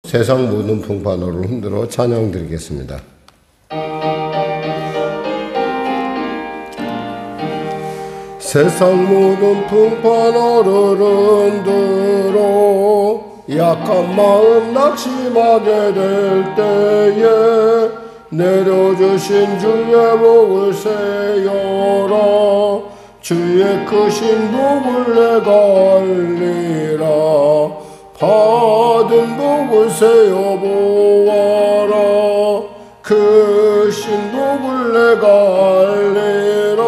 세상 모든 풍파노를 흔들어 찬양 드리겠습니다. 세상 모든 풍파노를 흔들어 약한 마음 낙심하게 될 때에 내려주신 주의 복을 세어라. 주의 크신 복을 내가 알리라. 받은 복을 세어 보아라. 크신 복을 내가 알리라.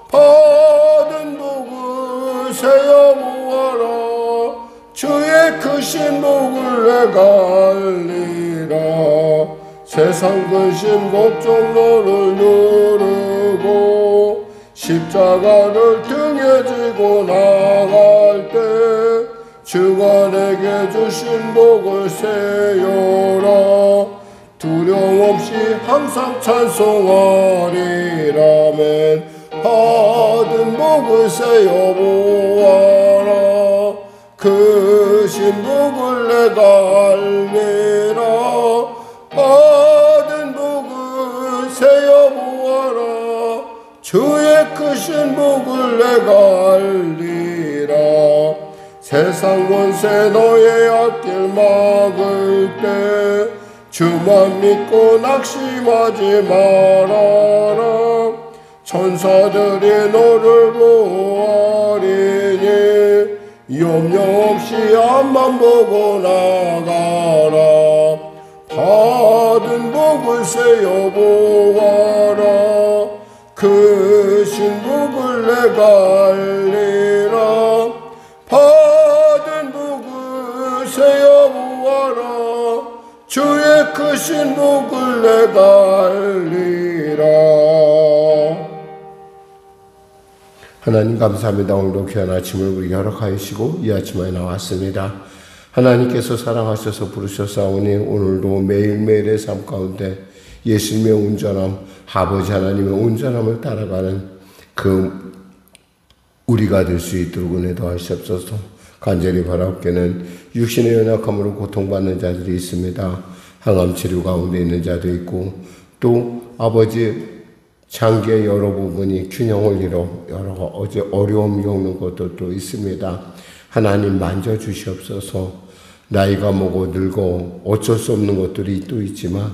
받은 복을 세어 보아라. 주의 크신 복을 내가 알리라. 세상 근심 걱정 너를 누르고 십자가를 등에 지고 나갈 때 주가 내게 주신 복을 세어라. 두려움 없이 항상 찬송하리라면 받은 복을 세어 보아라. 크신 복을 내가 알리라. 받은 복을 세어 보아라. 주의 크신 복을 내가 알리라. 세상 권세 너의 앞길 막을 때 주만 믿고 낙심하지 말아라. 천사들이 너를 보호하리니 염려 없이 앞만 보고 나가라. 받은 복을 세어 보아라. 크신 복을 내가 알리라. 받은 복을 세어 보아라. 주의 크신 복을 내가 알리라. 하나님 감사합니다. 오늘도 귀한 아침을 우리에게 허락하시고 이 아침에 나왔습니다. 하나님께서 사랑하셔서 부르셨사오니 오늘도 매일매일의 삶 가운데 예수님의 온전함, 아버지 하나님의 온전함을 따라가는 그 우리가 될 수 있도록 은혜 도하시옵소서. 간절히 바라옵게는 육신의 연약함으로 고통받는 자들이 있습니다. 항암 치료 가운데 있는 자도 있고 또 아버지 장기의 여러 부분이 균형을 잃어 여러 어려움이 오는 것들도 있습니다. 하나님 만져주시옵소서. 나이가 먹고 늙어 어쩔 수 없는 것들이 또 있지만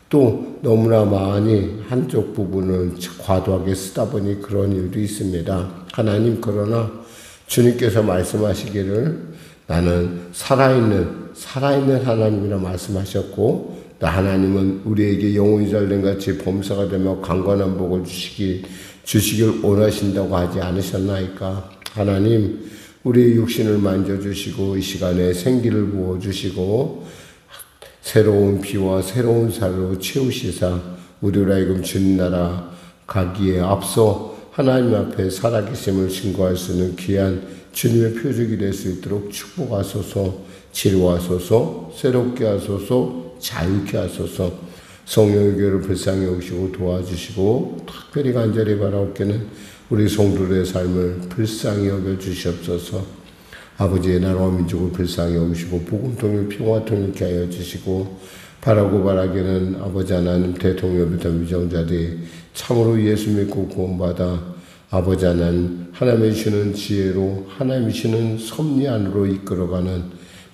또 너무나 많이 한쪽 부분을 과도하게 쓰다 보니 그런 일도 있습니다. 하나님 그러나 주님께서 말씀하시기를 나는 살아있는 하나님이라 말씀하셨고 또 하나님은 우리에게 영혼이 잘된 같이 범사가 되며 강건한 복을 주시길 원하신다고 하지 않으셨나이까. 하나님 우리의 육신을 만져주시고 이 시간에 생기를 부어주시고 새로운 피와 새로운 살로 채우시사 우리로 하여금 주님 나라 가기에 앞서 하나님 앞에 살아계심을 증거할 수 있는 귀한 주님의 표적이 될 수 있도록 축복하소서. 치료하소서. 새롭게 하소서. 자유케 하소서. 성령의 교회를 불쌍히 여기시고 도와주시고 특별히 간절히 바라옵게는 우리 성도들의 삶을 불쌍히 여겨주시옵소서. 아버지의 나라와 민족을 불쌍히 여기시고 복음 통일 평화 통일케 하여 주시고 바라고 바라기는 아버지 하나님 대통령부터 위정자들이 참으로 예수 믿고 구원받아 아버지 하나님 하나님이 주시는 지혜로 하나님이 주시는 섭리 안으로 이끌어가는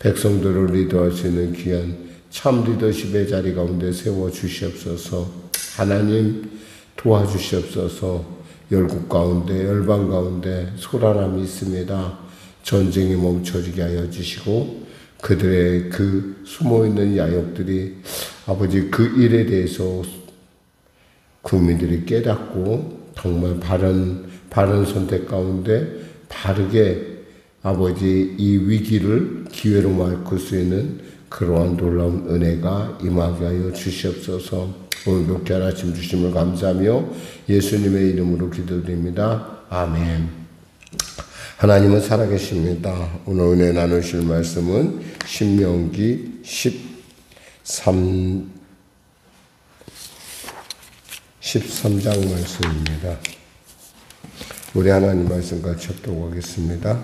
백성들을 리더할 수 있는 귀한 참 리더십의 자리 가운데 세워주시옵소서. 하나님 도와주시옵소서. 열국 가운데 열방 가운데 소란함이 있습니다. 전쟁이 멈춰지게 하여 주시고 그들의 그 숨어있는 야욕들이 아버지 그 일에 대해서 국민들이 깨닫고 정말 바른 선택 가운데 바르게 아버지 이 위기를 기회로 바꿀 수 있는 그러한 놀라운 은혜가 임하게 하여 주시옵소서. 오늘도 귀한 아침 주심을 감사하며 예수님의 이름으로 기도드립니다. 아멘. 하나님은 살아계십니다. 오늘 은혜 나누실 말씀은 신명기 13장 말씀입니다. 우리 하나님 말씀 같이 합독하겠습니다.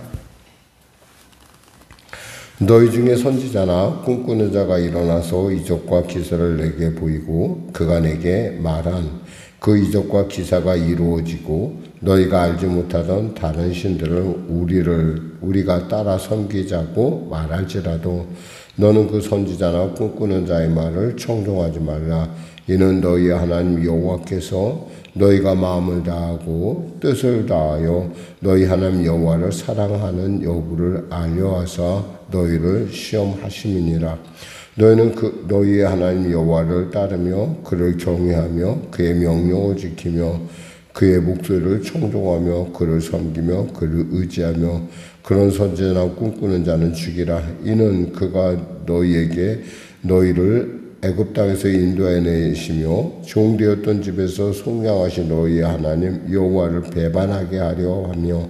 너희 중에 선지자나 꿈꾸는 자가 일어나서 이적과 기사를 내게 보이고 그가 내게 말한 그 이적과 기사가 이루어지고 너희가 알지 못하던 다른 신들을 우리가 따라 섬기자고 말할지라도 너는 그 선지자나 꿈꾸는 자의 말을 청종하지 말라. 이는 너희 하나님 여호와께서 너희가 마음을 다하고 뜻을 다하여 너희 하나님 여호와를 사랑하는 여부를 알려하사 너희를 시험하심이니라. 너희는 너희의 하나님 여호와를 따르며 그를 경외하며 그의 명령을 지키며 그의 목소리를 청종하며 그를 섬기며 그를 의지하며 그런 선지자나 꿈꾸는 자는 죽이라. 이는 그가 너희를 애굽 땅에서 인도해내시며 종되었던 집에서 속량하신 너희의 하나님 여호와를 배반하게 하려 하며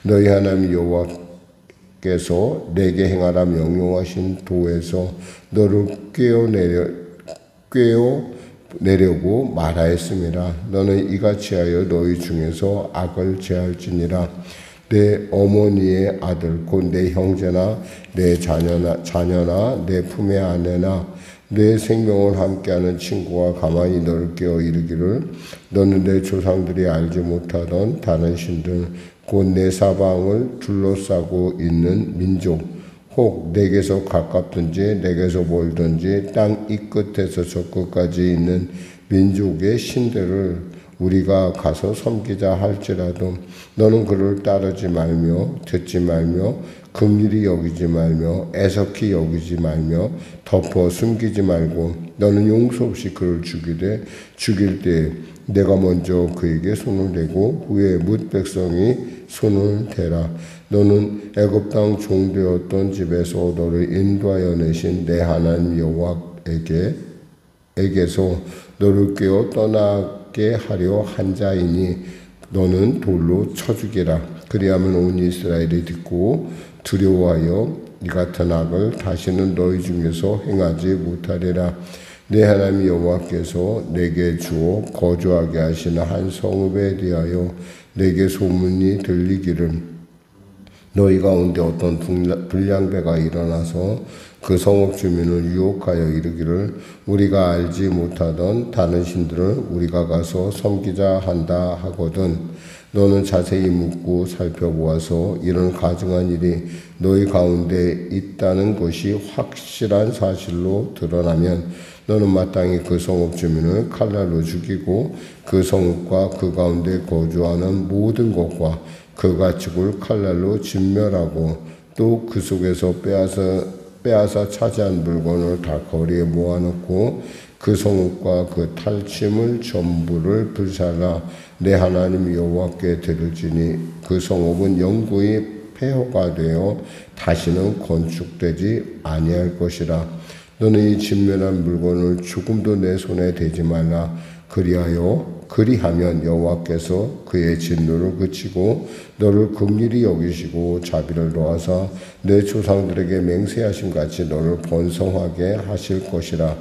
너희 하나님 여호와께서 내게 행하라 명령하신 도에서 너를 꿰어내려고 말하였습니다. 너는 이같이 하여 너희 중에서 악을 제할지니라. 내 어머니의 아들 곧 내 형제나 내 자녀나 내 품의 아내나 내 생명을 함께하는 친구가 가만히 너를 깨어 이르기를 너는 내 조상들이 알지 못하던 다른 신들 곧 내 사방을 둘러싸고 있는 민족 혹 내게서 가깝든지 내게서 멀든지 땅 이 끝에서 저 끝까지 있는 민족의 신들을 우리가 가서 섬기자 할지라도 너는 그를 따르지 말며 듣지 말며 긍휼히 여기지 말며 애석히 여기지 말며 덮어 숨기지 말고 너는 용서 없이 그를 죽일 때 내가 먼저 그에게 손을 대고 후에 뭇 백성이 손을 대라. 너는 애굽 땅 종되었던 집에서 너를 인도하여 내신 내 하나님 여호와에게서 너를 깨어 떠나게 하려 한 자이니 너는 돌로 쳐 죽이라. 그리하면 온 이스라엘이 듣고 두려워하여 이 같은 악을 다시는 너희 중에서 행하지 못하리라. 내 하나님 여호와께서 내게 주어 거주하게 하시는 한 성읍에 대하여 내게 소문이 들리기를 너희 가운데 어떤 불량배가 일어나서 그 성읍 주민을 유혹하여 이르기를 우리가 알지 못하던 다른 신들을 우리가 가서 섬기자 한다 하거든 너는 자세히 묻고 살펴보아서 이런 가증한 일이 너희 가운데 있다는 것이 확실한 사실로 드러나면 너는 마땅히 그 성읍 주민을 칼날로 죽이고 그 성읍과 그 가운데 거주하는 모든 것과 그 가축을 칼날로 진멸하고 또 그 속에서 빼앗아 차지한 물건을 다 거리에 모아놓고 그 성읍과 그 탈취물 전부를 불살라 내 하나님 여호와께 드릴지니 그 성읍은 영구히 폐허가 되어 다시는 건축되지 아니할 것이라. 너는 이 진멸한 물건을 조금도 내 손에 대지 말라. 그리하면 여호와께서 그의 진노를 그치고 너를 긍휼히 여기시고 자비를 더하사 내 조상들에게 맹세하신 같이 너를 번성하게 하실 것이라.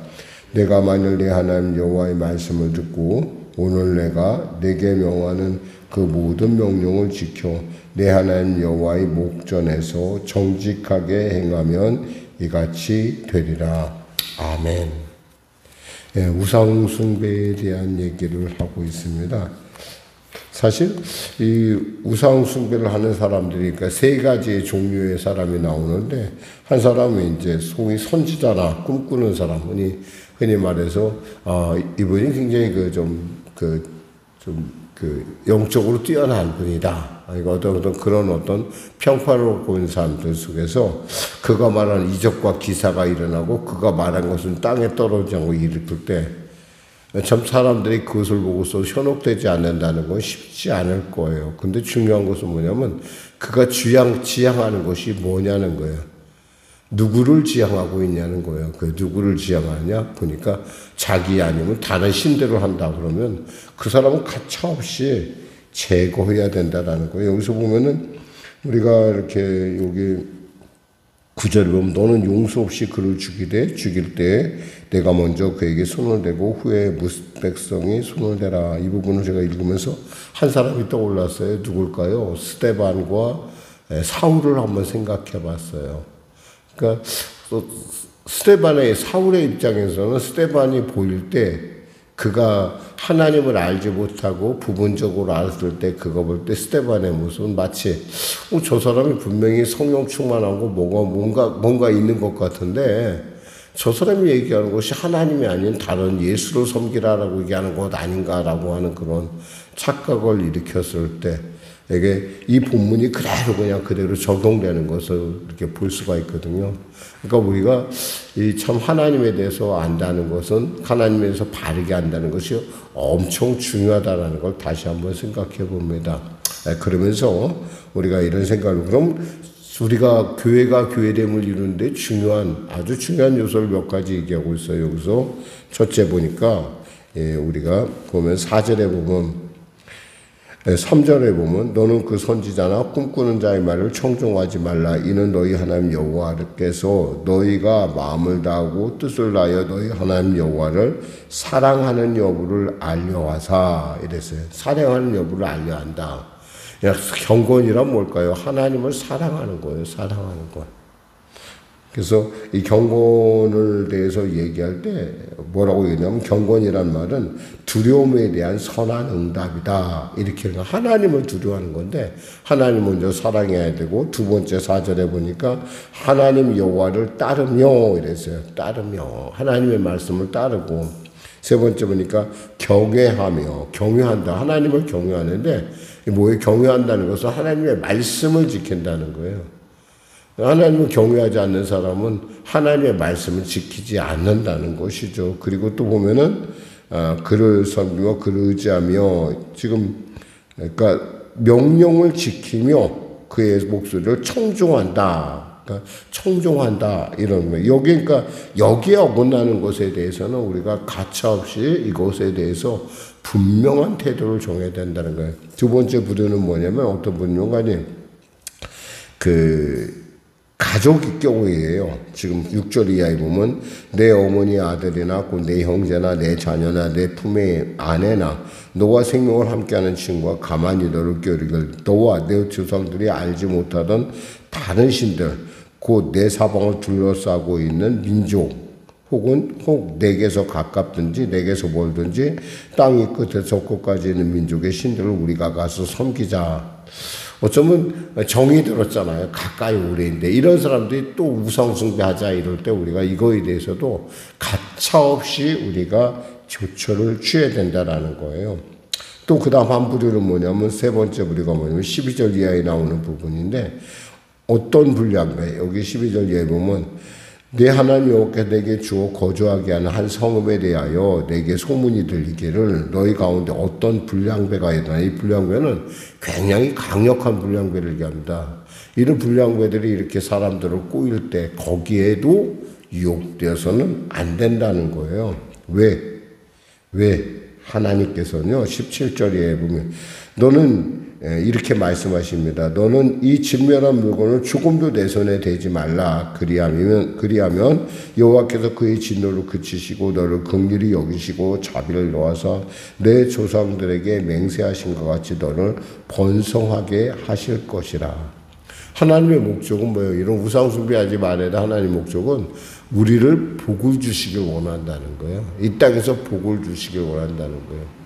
내가 만일 내 하나님 여호와의 말씀을 듣고 오늘 내가 내게 명하는 그 모든 명령을 지켜 내 하나님 여호와의 목전에서 정직하게 행하면 이같이 되리라. 아멘. 예, 우상 숭배에 대한 얘기를 하고 있습니다. 사실 이 우상 숭배를 하는 사람들이 그러니까 세 가지의 종류의 사람이 나오는데 한 사람은 이제 소위 선지자나 꿈꾸는 사람, 흔히 말해서 이분이 굉장히 영적으로 뛰어난 분이다. 어떤 평판을 보는 사람들 속에서 그가 말한 이적과 기사가 일어나고 그가 말한 것은 땅에 떨어지지 않고 일으킬 때 참 사람들이 그것을 보고서 현혹되지 않는다는 건 쉽지 않을 거예요. 근데 중요한 것은 뭐냐면 그가 지향하는 것이 뭐냐는 거예요. 누구를 지향하고 있냐는 거예요. 그 누구를 지향하냐 보니까 자기 아니면 다른 신대로 한다 그러면 그 사람은 가차없이 제거해야 된다라는 거예요. 여기서 보면은 우리가 이렇게 여기 구절을 보면 너는 용서 없이 그를 죽일 때 내가 먼저 그에게 손을 대고 후에 백성이 손을 대라. 이 부분을 제가 읽으면서 한 사람이 떠올랐어요. 누굴까요? 스데반과 사울을 한번 생각해 봤어요. 그러니까 스데반의 사울의 입장에서는 스데반이 보일 때 그가 하나님을 알지 못하고 부분적으로 알았을 때 그거 볼 때 스데반의 모습은 마치 저 사람이 분명히 성령 충만하고 뭔가 있는 것 같은데 저 사람이 얘기하는 것이 하나님이 아닌 다른 예수를 섬기라라고 얘기하는 것 아닌가라고 하는 그런 착각을 일으켰을 때 이게 이 본문이 그대로 적용되는 것을 이렇게 볼 수가 있거든요. 그러니까 우리가 이 참 하나님에 대해서 안다는 것은 하나님에 대해서 바르게 안다는 것이 엄청 중요하다는 걸 다시 한번 생각해 봅니다. 그러면서 우리가 이런 생각을 그럼 우리가 교회가 교회됨을 이루는데 아주 중요한 요소를 몇 가지 얘기하고 있어요. 여기서 첫째 보니까 우리가 보면 4절에 보면 3절에 보면 너는 그 선지자나 꿈꾸는 자의 말을 청종하지 말라. 이는 너희 하나님 여호와께서 너희가 마음을 다하고 뜻을 다하여 너희 하나님 여호와를 사랑하는 여부를 알려하사 이랬어요. 사랑하는 여부를 알려한다. 경건이란 뭘까요? 하나님을 사랑하는 거예요. 사랑하는 거. 그래서 이 경건을 대해서 얘기할 때 뭐라고 얘기하냐면 경건이란 말은 두려움에 대한 선한 응답이다. 이렇게 하나님을 두려워하는 건데 하나님 먼저 사랑해야 되고 두 번째 4절에 보니까 하나님 여호와를 따르며 이랬어요. 따르며 하나님의 말씀을 따르고 세 번째 보니까 경외한다. 하나님을 경외하는데 뭐에 경외한다는 것은 하나님의 말씀을 지킨다는 거예요. 하나님을 경외하지 않는 사람은 하나님의 말씀을 지키지 않는다는 것이죠. 그리고 또 보면은 그를 섬기며 그를 의지하며 지금 그러니까 명령을 지키며 그의 목소리를 청종한다. 그러니까 청종한다 이런 거예요. 여기에 어긋나는 것에 대해서는 우리가 가차없이 이것에 대해서 분명한 태도를 정해야 된다는 거예요. 두 번째 부류는 뭐냐면 어떤 분명하니 가족의 경우에요. 지금 6절 이하에 보면 내 어머니 아들이나 내 형제나 내 자녀나 내 품의 아내나 너와 생명을 함께하는 친구가 가만히 너를 껴리길 너와 내 조상들이 알지 못하던 다른 신들 곧 내 사방을 둘러싸고 있는 민족 혹은 내게서 가깝든지 내게서 멀든지 땅 이 끝에서 저 끝까지 있는 민족의 신들을 우리가 가서 섬기자. 어쩌면 정이 들었잖아요. 가까이 오래인데 이런 사람들이 또 우상숭배하자 이럴 때 우리가 이거에 대해서도 가차없이 우리가 조처를 취해야 된다라는 거예요. 또 그 다음 한 부류는 뭐냐면 세 번째 부류가 뭐냐면 12절 이하에 나오는 부분인데 어떤 분량배 여기 12절 이하에 보면 내 하나님 여호와께 내게 주어 거주하게 하는 한 성읍에 대하여 내게 소문이 들리기를 너희 가운데 어떤 불량배가 있나. 이 불량배는 굉장히 강력한 불량배를 얘기합니다. 이런 불량배들이 이렇게 사람들을 꼬일 때 거기에도 유혹되어서는 안 된다는 거예요. 왜? 하나님께서는요 17절에 보면 너는 이렇게 말씀하십니다. 너는 이 진멸한 물건을 조금도 내 손에 대지 말라. 그리하면 여호와께서 그의 진노를 그치시고 너를 긍휼히 여기시고 자비를 놓아서 내 조상들에게 맹세하신 것 같이 너를 번성하게 하실 것이라. 하나님의 목적은 뭐예요? 이런 우상숭배하지 말아야 하나님의 목적은 우리를 복을 주시길 원한다는 거예요. 이 땅에서 복을 주시길 원한다는 거예요.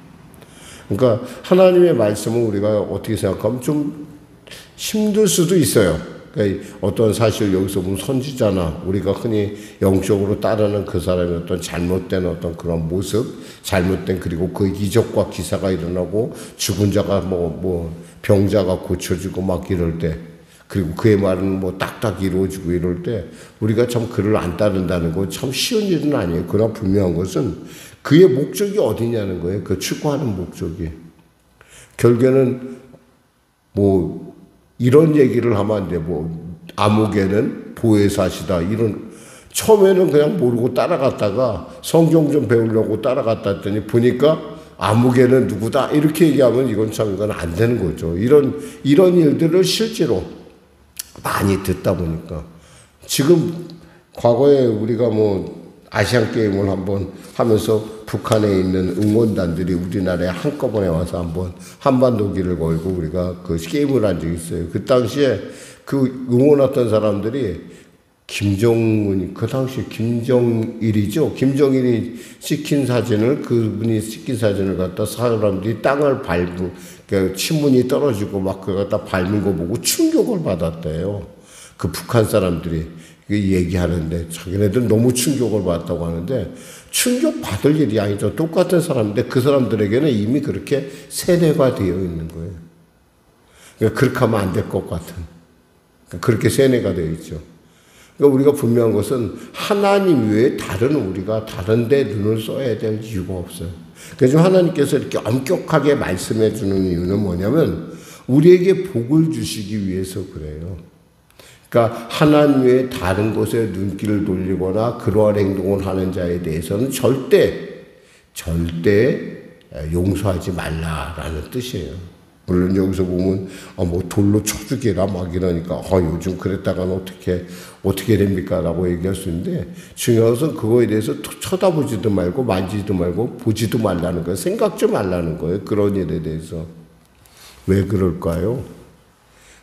그러니까 하나님의 말씀을 우리가 어떻게 생각하면 좀 힘들 수도 있어요. 그러니까 어떤 사실 여기서 보면 선지자나 우리가 흔히 영적으로 따르는 그 사람의 어떤 잘못된 어떤 그런 모습, 잘못된 그리고 그 이적과 기사가 일어나고 죽은 자가 병자가 고쳐지고 막 이럴 때 그리고 그의 말은 딱딱 이루어지고 이럴 때 우리가 참 그를 안 따른다는 거 참 쉬운 일은 아니에요. 그러나 분명한 것은 그의 목적이 어디냐는 거예요. 그 추구하는 목적이. 결국에는 이런 얘기를 하면 안 돼. 아무개는 보혜사시다. 이런 처음에는 그냥 모르고 따라갔다가 성경 좀 배우려고 따라갔다 했더니 보니까 아무개는 누구다. 이렇게 얘기하면 이건 안 되는 거죠. 이런 일들을 실제로 많이 듣다 보니까 지금 과거에 우리가 아시안 게임을 한번 하면서 북한에 있는 응원단들이 우리나라에 한꺼번에 와서 한번 한반도기를 걸고 우리가 그 게임을 한 적이 있어요. 그 당시에 그 응원했던 사람들이 김정은이, 그 당시 김정일이죠. 김정일이 찍힌 사진을, 그분이 찍힌 사진을 갖다 사람들이 땅을 밟고, 그러니까 친문이 떨어지고 막 그걸 갖다 밟는 거 보고 충격을 받았대요. 그 북한 사람들이 얘기하는데, 자기네들 너무 충격을 받았다고 하는데, 충격 받을 일이 아니죠. 똑같은 사람인데 그 사람들에게는 이미 그렇게 세뇌가 되어 있는 거예요. 그러니까 그렇게 하면 안 될 것 같은. 그러니까 그렇게 세뇌가 되어 있죠. 그러니까 우리가 분명한 것은 하나님 외에 우리가 다른 데 눈을 써야 될 이유가 없어요. 그래서 하나님께서 이렇게 엄격하게 말씀해 주는 이유는 뭐냐면 우리에게 복을 주시기 위해서 그래요. 그러니까 하나님 외에 다른 곳에 눈길을 돌리거나 그러한 행동을 하는 자에 대해서는 절대 용서하지 말라라는 뜻이에요. 물론 여기서 보면 뭐 돌로 쳐 죽이라 막 이러니까 요즘 그랬다가는 어떻게 됩니까? 라고 얘기할 수 있는데 중요한 것은 그거에 대해서 쳐다보지도 말고 만지지도 말고 보지도 말라는 거예요. 생각 좀 말라는 거예요. 그런 일에 대해서. 왜 그럴까요?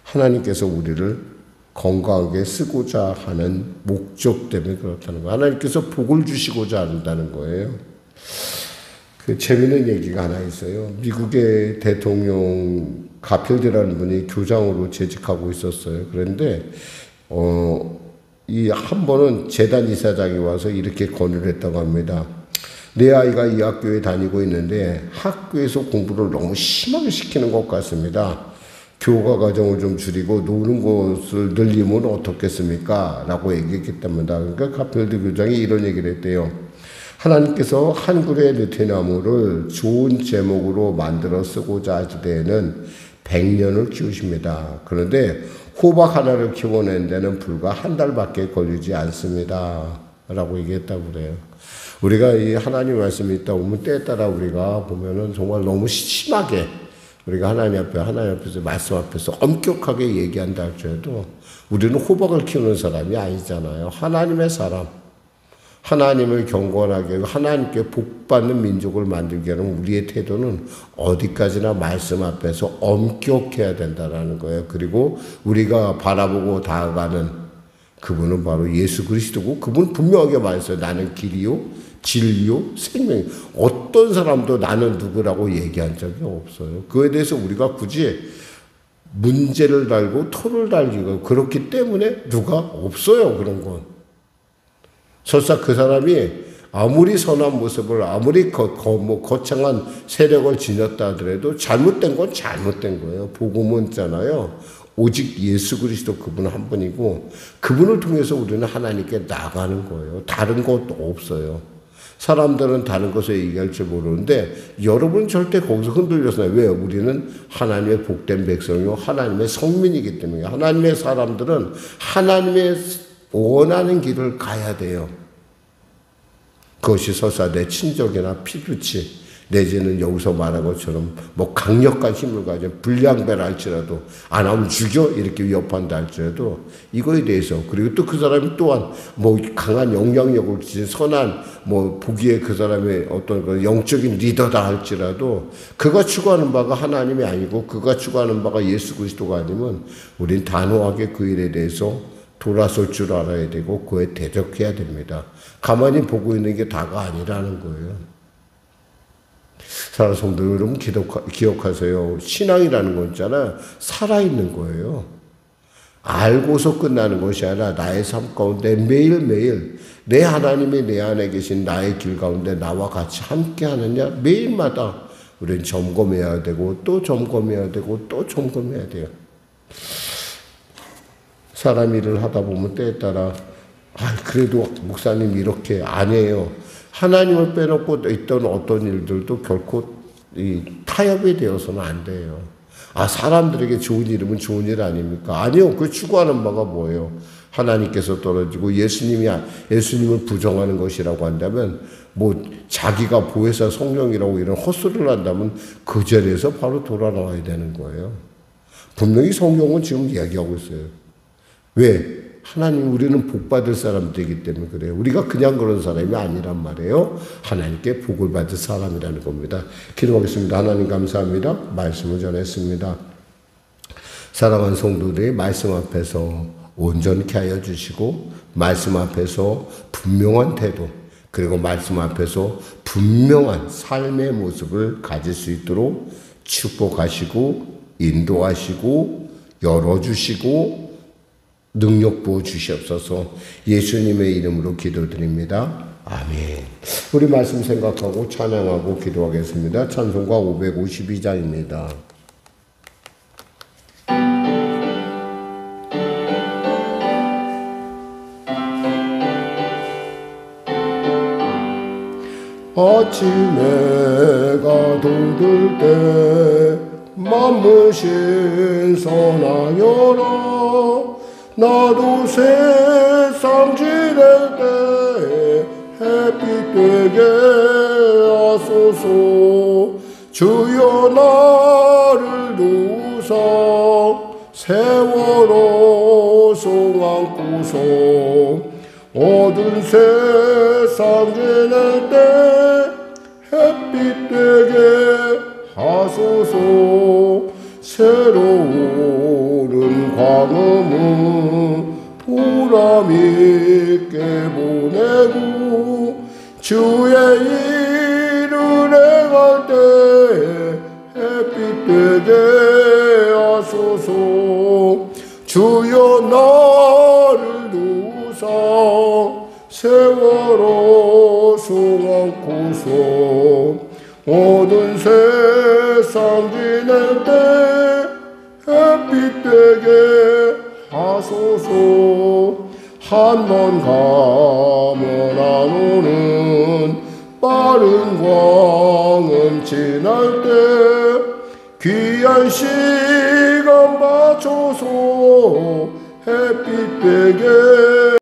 하나님께서 우리를 건강하게 쓰고자 하는 목적 때문에 그렇다는 거예요. 하나님께서 복을 주시고자 한다는 거예요. 그 재미있는 얘기가 하나 있어요. 미국의 대통령 가필드라는 분이 교장으로 재직하고 있었어요. 그런데 이 한 번은 재단 이사장이 와서 이렇게 건의를 했다고 합니다. 내 아이가 이 학교에 다니고 있는데 학교에서 공부를 너무 심하게 시키는 것 같습니다. 교과 과정을 좀 줄이고 노는 것을 늘리면 어떻겠습니까? 라고 얘기했답니다. 그러니까 가필드 교장이 이런 얘기를 했대요. 하나님께서 한 그루의 느티나무를 좋은 제목으로 만들어 쓰고자 하실 때에는 100년을 키우십니다. 그런데 호박 하나를 키워낸 데는 불과 한 달밖에 걸리지 않습니다. 라고 얘기했다고 그래요. 우리가 이 하나님 말씀이 있다 보면 때에 따라 우리가 보면은 정말 너무 심하게 우리가 하나님 앞에서 말씀 앞에서 엄격하게 얘기한다 할지라도 우리는 호박을 키우는 사람이 아니잖아요. 하나님의 사람. 하나님을 경건하게 하나님께 복받는 민족을 만들게 하는 우리의 태도는 어디까지나 말씀 앞에서 엄격해야 된다는 거예요. 그리고 우리가 바라보고 다가가는 그분은 바로 예수 그리스도고 그분은 분명하게 말했어요. 나는 길이요 진리요 생명이요. 어떤 사람도 나는 누구라고 얘기한 적이 없어요. 그에 대해서 우리가 굳이 문제를 달고 토를 달기가 그렇기 때문에 누가 없어요. 그런 건. 설사 그 사람이 아무리 선한 모습을 아무리 거창한 세력을 지녔다 하더라도 잘못된 건 잘못된 거예요. 복음은 있잖아요. 오직 예수 그리스도 그분 한 분이고 그분을 통해서 우리는 하나님께 나가는 거예요. 다른 것도 없어요. 사람들은 다른 것을 얘기할 줄 모르는데 여러분 절대 거기서 흔들려서 왜요? 우리는 하나님의 복된 백성이요 하나님의 성민이기 때문에 하나님의 사람들은 하나님의 원하는 길을 가야 돼요. 그것이 설사 내 친족이나 피부치 내지는 여기서 말한 것처럼 뭐 강력한 힘을 가진 불량배라 할지라도 안 하면 죽여 이렇게 위협한다 할지라도 이거에 대해서 그리고 또 그 사람이 또한 뭐 강한 영향력을 가진 선한 뭐 보기에 그 사람의 어떤 그 영적인 리더다 할지라도 그가 추구하는 바가 하나님이 아니고 그가 추구하는 바가 예수 그리스도가 아니면 우린 단호하게 그 일에 대해서 돌아설 줄 알아야 되고 그에 대적해야 됩니다. 가만히 보고 있는 게 다가 아니라는 거예요. 사랑하는 성도 여러분 기억하세요. 신앙이라는 건 있잖아요. 살아있는 거예요. 알고서 끝나는 것이 아니라 나의 삶 가운데 매일매일 내 하나님이 내 안에 계신 나의 길 가운데 나와 같이 함께 하느냐 매일마다 우리는 점검해야 되고 또 점검해야 되고 또 점검해야 돼요. 사람 일을 하다 보면 때에 따라 그래도 목사님 이렇게 안 해요. 하나님을 빼놓고 있던 어떤 일들도 결코 타협이 되어서는 안 돼요. 사람들에게 좋은 일이면 좋은 일 아닙니까? 아니요. 그 추구하는 바가 뭐예요? 하나님께서 떨어지고 예수님을 부정하는 것이라고 한다면 뭐 자기가 보혜사 성령이라고 이런 헛소리를 한다면 그 자리에서 바로 돌아나와야 되는 거예요. 분명히 성경은 지금 이야기하고 있어요. 왜? 하나님 우리는 복받을 사람들이기 때문에 그래요. 우리가 그냥 그런 사람이 아니란 말이에요. 하나님께 복을 받을 사람이라는 겁니다. 기도하겠습니다. 하나님 감사합니다. 말씀을 전했습니다. 사랑하는 성도들이 말씀 앞에서 온전케 하여 주시고 말씀 앞에서 분명한 태도 그리고 말씀 앞에서 분명한 삶의 모습을 가질 수 있도록 축복하시고 인도하시고 열어주시고 능력 부어 주시옵소서. 예수님의 이름으로 기도드립니다. 아멘. 우리 말씀 생각하고 찬양하고 기도하겠습니다. 찬송가 552장입니다. 아침해가 돋을 때 만무신 선하여라. 나도 세상 지낼 때 햇빛 되게 하소서. 주여 나를 도우사 세월호 손 안고서 어두운 세상 지낼 때 햇빛 되게 하소서. 새로운 광음은 보람 있게 보내고 주의 일을 행할 때 햇빛 되게 하소서. 주여 나를 도우사 세월호 손 안고서 어두운 세상 지낼 때 햇빛 되게 하소서. 한 번 가면 안 오는 빠른 광음 지날 때 귀한 시간 맞춰서 햇빛 되게